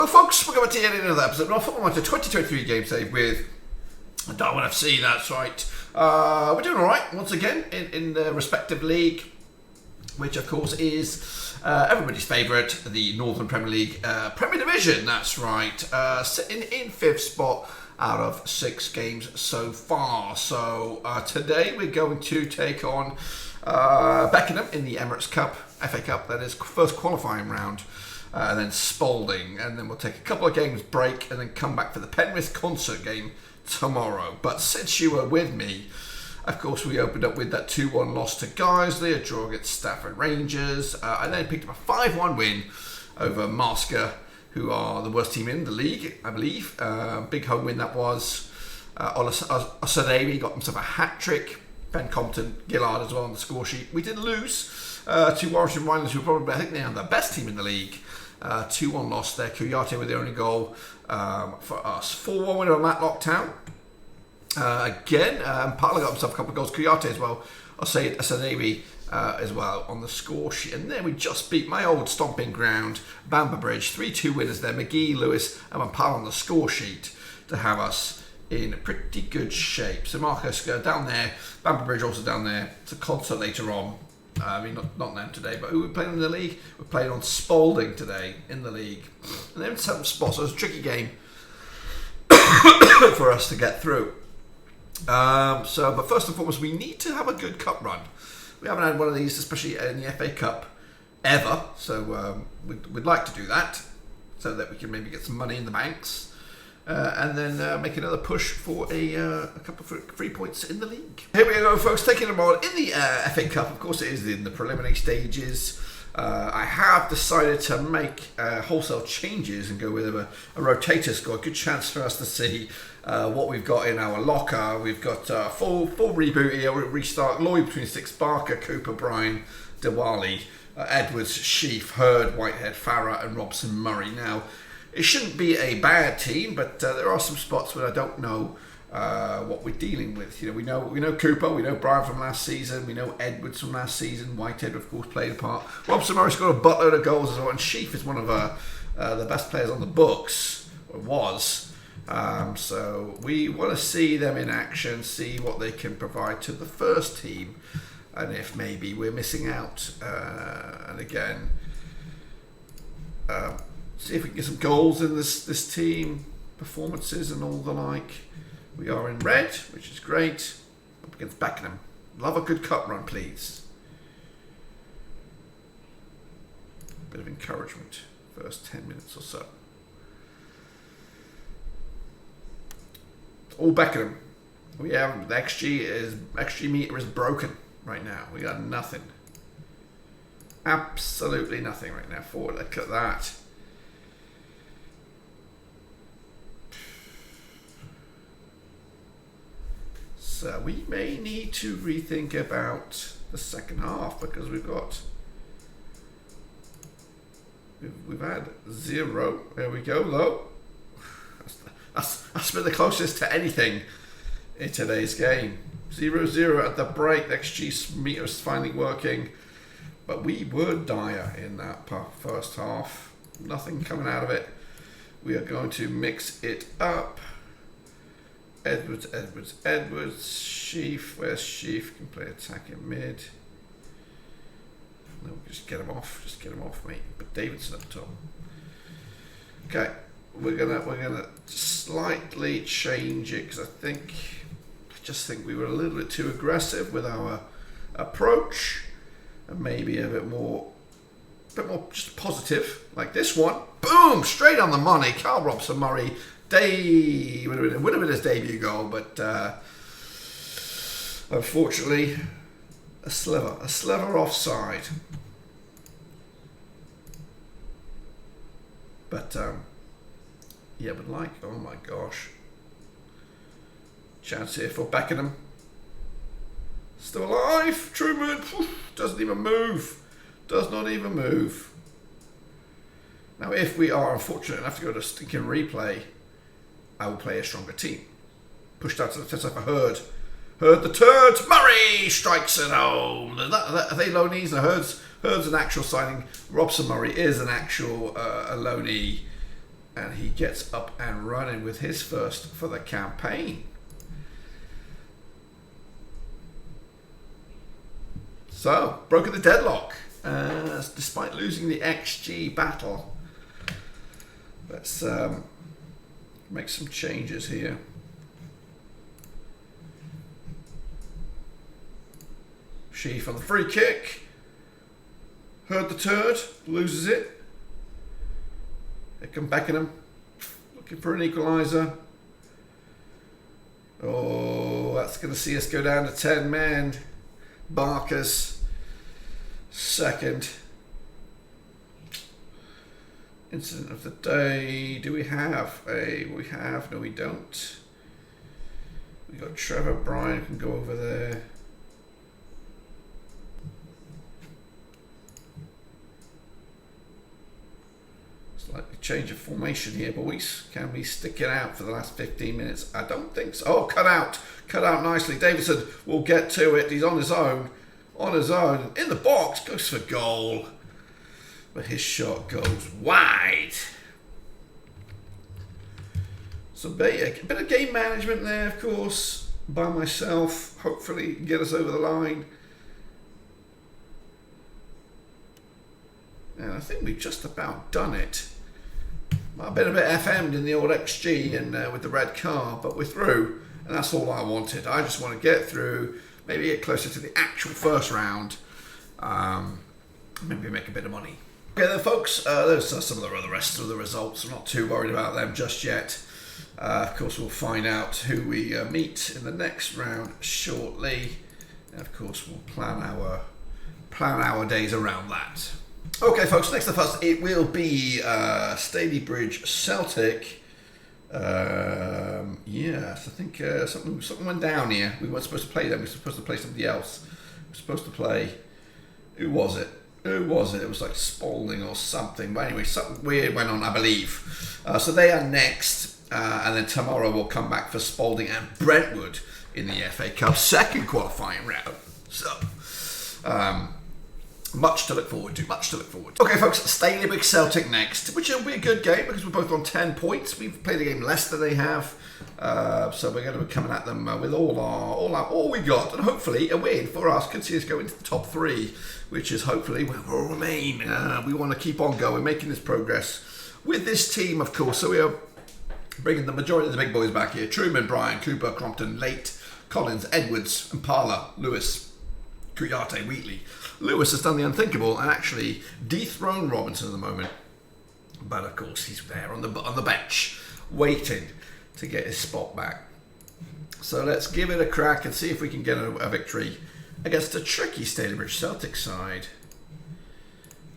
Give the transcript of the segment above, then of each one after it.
Well, folks, we're going to yet another episode of Football Manager 2023 game save with Darwen FC. That's right. We're doing all right once again in the respective league, which of course is everybody's favourite, the Northern Premier League Premier Division. That's right. Sitting in fifth spot out of 6 games so far. So today we're going to take on Beckenham in the Emirates Cup, FA Cup. That is first qualifying round. And then Spalding, and then we'll take a couple of games break and then come back for the Penrith concert game tomorrow. But since you were with me, of course, we opened up with that 2-1 loss to Guiseley, a draw against Stafford Rangers, and then picked up a 5-1 win over Marsker, who are the worst team in the league, I believe. Big home win that was. Osadewi got himself a hat-trick. Ben Compton, Gillard as well on the score sheet. We did lose to Warrington Rhinos, who are probably, I think, they are the best team in the league. 2-1 loss there. Kuyate with the only goal for us. 4-1 win over Matlock Town. Partler got himself a couple of goals. Kuyate as well. I'll say Asadewi as well on the score sheet. And then we just beat my old stomping ground, Bamber Bridge. 3-2 winners there. McGee, Lewis and Mampala on the score sheet to have us in pretty good shape. So Marcus down there. Bamber Bridge also down there. It's a concert later on. I mean, not them today, but who we're playing in the league? We're playing on Spalding today in the league. And they're in 7th spot, so it's a tricky game for us to get through. But first and foremost, we need to have a good cup run. We haven't had one of these, especially in the FA Cup, ever. So we'd like to do that so that we can maybe get some money in the banks. And then make another push for a couple of 3 points in the league. Here we go, folks, taking them on in the FA Cup. Of course, it is in the preliminary stages. I have decided to make wholesale changes and go with a rotator squad. Good chance for us to see what we've got in our locker. We've got full reboot here. We'll restart Lloyd between 6, Barker, Cooper, Bryan, Diwali, Edwards, Sheaf, Hurd, Whitehead, Farah and Robson Murray. Now, it shouldn't be a bad team, but there are some spots where I don't know what we're dealing with. You know, we know Cooper, we know Bryan from last season, we know Edwards from last season. Whitehead, of course, played a part. Robson Murray scored a buttload of goals as well, and Sheaf is one of the best players on the books, or was. So we want to see them in action, see what they can provide to the first team, and if maybe we're missing out. And again. See if we can get some goals in this team, performances and all the like. We are in red, which is great. Up against Beckenham. Love a good cup run, please. Bit of encouragement. First 10 minutes or so. All Beckenham. We have the XG meter is broken right now. We got nothing. Absolutely nothing right now. Forward, look at that. So we may need to rethink about the second half because we've had 0. There we go, though. That's been the closest to anything in today's game. 0-0 at the break. The XG meter is finally working, but we were dire in that first half. Nothing coming out of it. We are going to mix it up. Edwards, Sheaf, where's Sheaf? Can play attacking mid. No, just get him off, mate. But Davidson up top. Okay, we're gonna slightly change it because I just think we were a little bit too aggressive with our approach, and maybe a bit more just positive, like this one. Boom, straight on the money. Carl Robson Murray. Would have been his debut goal, but unfortunately, a sliver offside. But yeah, but like, oh my gosh, chance here for Beckenham. Still alive, Truman doesn't even move. Does not even move. Now, if we are unfortunate enough to go to stinking replay, I will play a stronger team. Pushed out to the test for Hurd. Hurd the turd. Murray strikes it home. Are they loanees? No, Hurd's, Hurd's an actual signing. Robson Murray is an actual a loanee. And he gets up and running with his first for the campaign. So, broken the deadlock, despite losing the XG battle. Let's make some changes here. Sheaf on the free kick. Heard the turd, loses it. Here come Beckenham, looking for an equaliser. Oh, that's going to see us go down to 10 men. Barker's second. Incident of the day. Do we have a... We have. No, we don't. We got Trevor Bryan can go over there. Slightly change of formation here, boys. Can we stick it out for the last 15 minutes? I don't think so. Oh, cut out nicely. Davidson will get to it. He's on his own. In the box, goes for goal. But his shot goes wide. So a bit of game management there, of course, by myself. Hopefully get us over the line. And I think we've just about done it. I've been a bit FM'd in the old XG and with the red car, but we're through. And that's all I wanted. I just want to get through, maybe get closer to the actual first round. Maybe make a bit of money. Okay then, folks, those are some of the rest of the results. I'm not too worried about them just yet. Of course, we'll find out who we meet in the next round shortly. And of course, we'll plan our days around that. Okay, folks, next up us, it will be Stalybridge Celtic. Yes, I think something went down here. We weren't supposed to play them. We were supposed to play somebody else. We were supposed to play... Who was it? It was like Spalding or something. But anyway, something weird went on, I believe. So they are next. And then tomorrow we'll come back for Spalding and Brentwood in the FA Cup second qualifying round. So... much to look forward to. Okay, folks, Stalybridge Celtic next, which will be a good game because we're both on 10 points. We've played a game less than they have, so we're going to be coming at them with all we got, and hopefully a win for us could see us go into the top 3, which is hopefully where we'll remain. We want to keep on going, making this progress with this team, of course. So we are bringing the majority of the big boys back here: Truman, Bryan, Cooper, Crompton, Late, Collins, Edwards, Impala, Lewis, Kuyate, Wheatley. Lewis has done the unthinkable and actually dethroned Robinson at the moment. But of course he's there on the bench, waiting to get his spot back. So let's give it a crack and see if we can get a victory against a tricky Stalybridge Celtic side.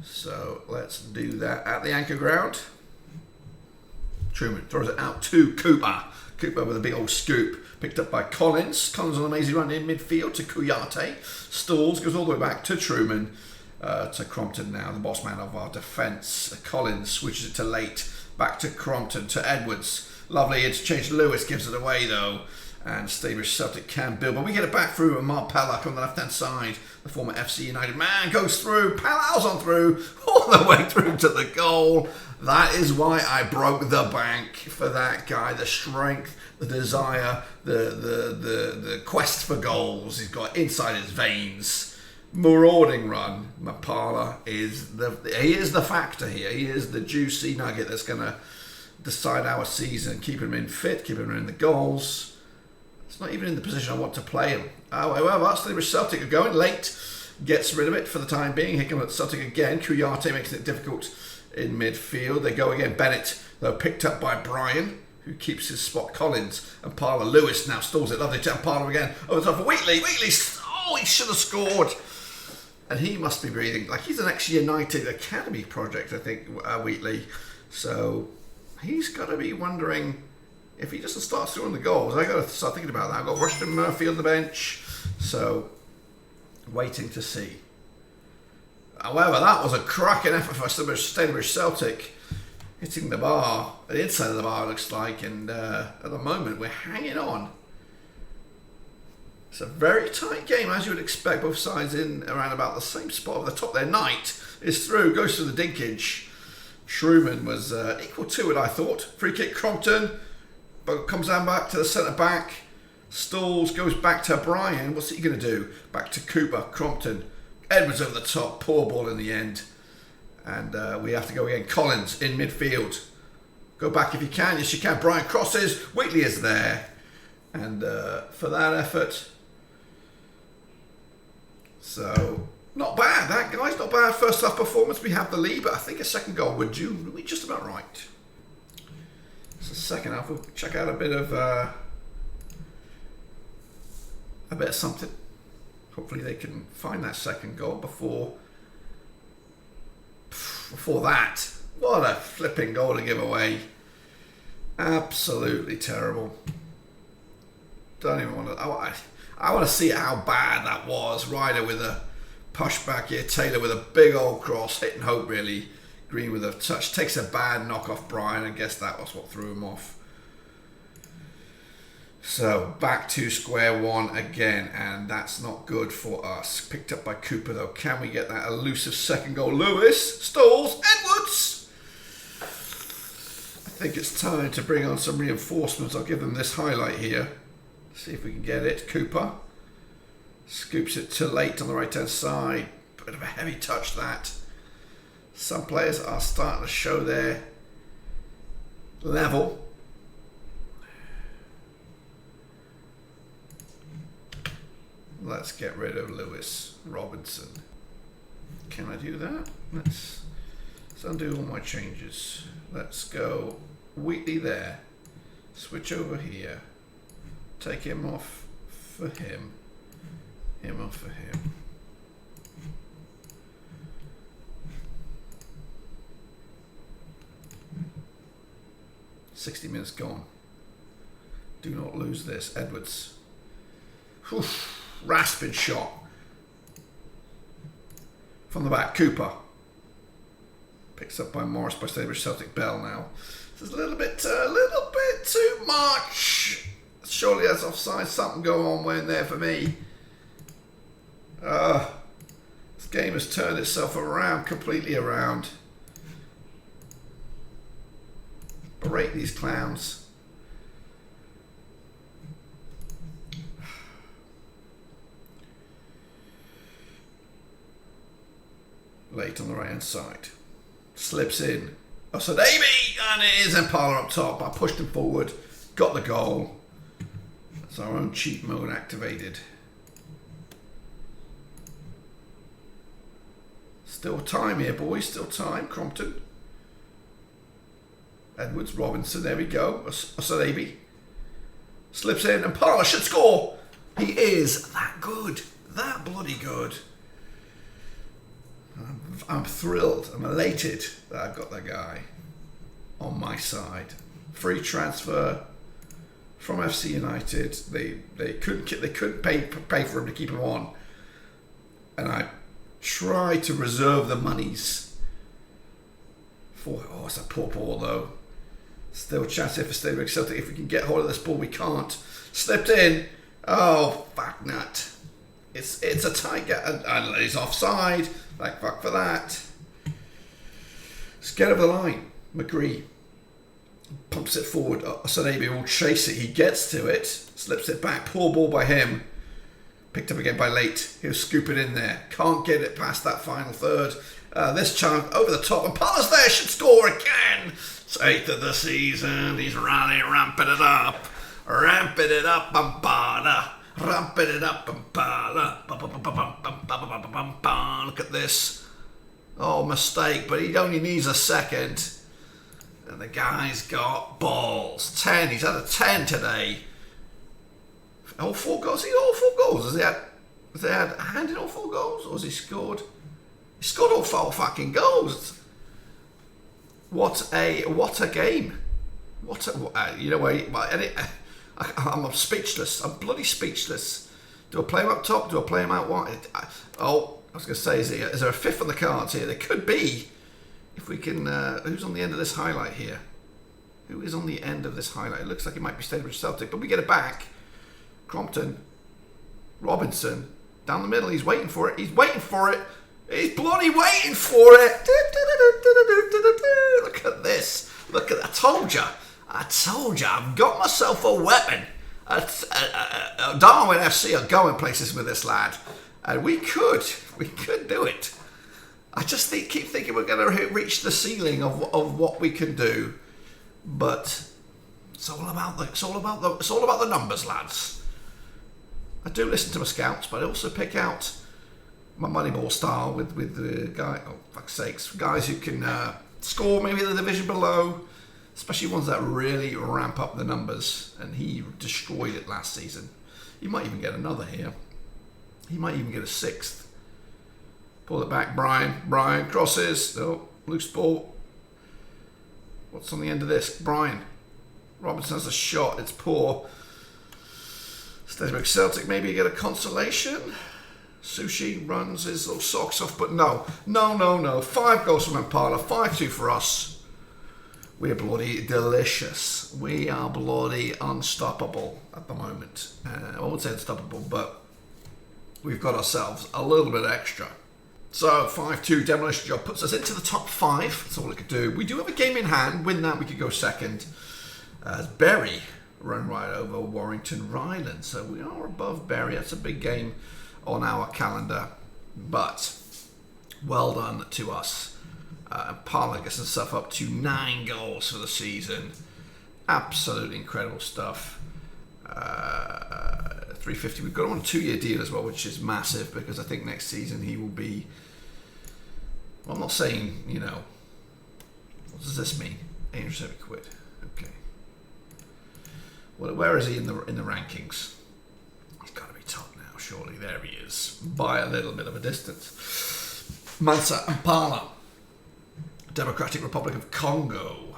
So let's do that at the anchor ground. Truman throws it out to Cooper. Cooper with a big old scoop, picked up by Collins. Collins on an amazing run in midfield to Kuyate. Stalls, goes all the way back to Truman, to Crompton now, the boss man of our defence. Collins switches it to Late, back to Crompton, to Edwards. Lovely interchange. Lewis gives it away though, and Stalybridge Celtic can build. But we get it back through, and Mark Pallak on the left-hand side, the former FC United man, goes through. Palau's on through, all the way through to the goal. That is why I broke the bank for that guy. The strength, the desire, the quest for goals. He's got inside his veins. Marauding run. Mapala is the factor here. He is the juicy nugget that's going to decide our season. Keep him in fit, keep him in the goals. It's not even in the position I want to play him. However, Stalybridge Celtic are going. Late gets rid of it for the time being. Here comes Celtic again. Kuyate makes it difficult in midfield. They go again. Bennett, though, picked up by Bryan, who keeps his spot. Collins and Parler. Lewis now stalls it. Lovely to Parler again. Over the top for Wheatley. Wheatley, he should have scored. And he must be breathing. Like, he's an ex-United Academy project, I think, Wheatley. So he's got to be wondering if he doesn't start scoring the goals. I got to start thinking about that. I've got Rushton Murphy on the bench. So, waiting to see. However, that was a cracking effort for Stalybridge Celtic, hitting the bar, the inside of the bar, it looks like, and at the moment we're hanging on. It's a very tight game, as you would expect. Both sides in around about the same spot at the top there. Knight is through, goes through the dinkage, Shrewman was equal to it, I thought. Free kick, Crompton. But comes down back to the centre back. Stalls goes back to Brian. What's he going to do? Back to Cooper, Crompton. Edwards over the top. Poor ball in the end. And we have to go again. Collins in midfield. Go back if you can. Yes, you can. Brian crosses. Wheatley is there. And for that effort. So, not bad. That, guys, not bad. First half performance. We have the lead, but I think a second goal would do. We're just about right. So, second half, we'll check out a bit of something. Hopefully they can find that second goal before that. What a flipping goal to give away. Absolutely terrible. Don't even want to. I want to see how bad that was. Ryder with a push back here. Taylor with a big old cross. Hitting Hope really. Green with a touch. Takes a bad knock off Brian. I guess that was what threw him off. So back to square one again. And that's not good for us. Picked up by Cooper though. Can we get that elusive second goal? Lewis. Stalls. Edwards. I think it's time to bring on some reinforcements. I'll give them this highlight here. See if we can get it. Cooper scoops it too late on the right hand side. Bit of a heavy touch that. Some players are starting to show their level. Let's get rid of Lewis. Robinson. Can I do that? Let's undo all my changes. Let's go Wheatley there. Switch over here. Take him off for him. Him off for him. $60 minutes gone. Do not lose this. Edwards. Whew. Rasping shot. From the back. Cooper. Picks up by Morris by Stable Celtic Bell now. This is a little bit too much. Surely that's offside. Something going on went there for me. This game has turned itself around, completely around. Berate these clowns. Late on the right hand side. Slips in. I said, Amy! And it is Impala up top. I pushed him forward. Got the goal. That's our own cheat mode activated. Still time here, boys. Still time. Crompton. Edwards, Robinson. There we go. Asadabi. Slips in. And Parler should score. He is that good. That bloody good. I'm thrilled. I'm elated that I've got that guy on my side. Free transfer from FC United. They couldn't pay for him to keep him on, and I tried to reserve the monies for. Oh, it's a poor ball though. Still a chance here for Stable Celtic. If we can get hold of this ball, we can't. Slipped in. Oh, fuck nut. It's a tight gap, and he's offside. Like fuck for that. Let's get over the line. McGree pumps it forward. Asadabi will chase it. He gets to it. Slips it back. Poor ball by him. Picked up again by Late. He'll scoop it in there. Can't get it past that final third. This chance over the top. And Parler's there. Should score again. It's 8th of the season. He's really ramping it up. Ramping it up. Bambada. Ramping it up. Bambada. Look at this. Oh, mistake. But he only needs a second. And the guy's got balls. 10. He's had a 10 today. All 4 goals. He got all 4 goals. Has he had a hand in all 4 goals? Or has he scored? He scored all 4 fucking goals. What a game. You know what? I'm speechless. I'm bloody speechless. Do I play him up top? Do I play him out wide? I was going to say, is there a 5th on the cards here? There could be. If we can, who's on the end of this highlight here? Who is on the end of this highlight? It looks like it might be Stable Celtic, but we get it back. Crompton, Robinson, down the middle. He's waiting for it. He's waiting for it. He's bloody waiting for it. Look at this. Look at that. I told you. I've got myself a weapon. Darwen FC are going places with this lad. And we could do it. I just keep thinking we're going to reach the ceiling of what we can do. But it's all about the numbers, lads. I do listen to my scouts, but I also pick out my Moneyball style with the guy. Oh, fuck's sakes, guys who can score maybe in the division below, especially ones that really ramp up the numbers. And he destroyed it last season. He might even get another here. He might even get a sixth. Pull it back, Brian. Brian crosses. Oh, loose ball. What's on the end of this? Brian. Robinson has a shot. It's poor. Steswick Celtic maybe get a consolation. Sushi runs his little socks off, but no. 5 goals from Impala, 5-2 for us. We're bloody delicious. We are bloody unstoppable at the moment. I won't say unstoppable, but we've got ourselves a little bit extra. So 5-2 demolition job puts us into the top 5. That's all it could do. We do have a game in hand. Win that, we could go second. As Bury run right over Warrington Ryland. So we are above Bury. That's a big game on our calendar. But well done to us. Parla gets himself up to 9 goals for the season. Absolutely incredible stuff. 350. We've got him on a 2-year deal as well, which is massive because I think next season he will be. Well, I'm not saying, what does this mean? 870 quid. Okay. Well, where is he in the rankings? He's got to be top now, surely. There he is, by a little bit of a distance. Mansa Impala, Democratic Republic of Congo.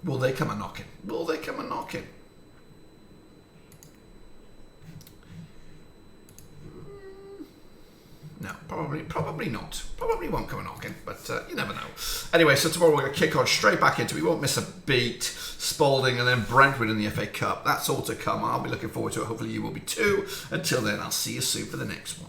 Will they come a knocking? No, probably not. Probably won't come a knocking, but you never know. Anyway, so tomorrow we're going to kick on straight back into it. We won't miss a beat. Spalding and then Brentwood in the FA Cup. That's all to come. I'll be looking forward to it. Hopefully you will be too. Until then, I'll see you soon for the next one.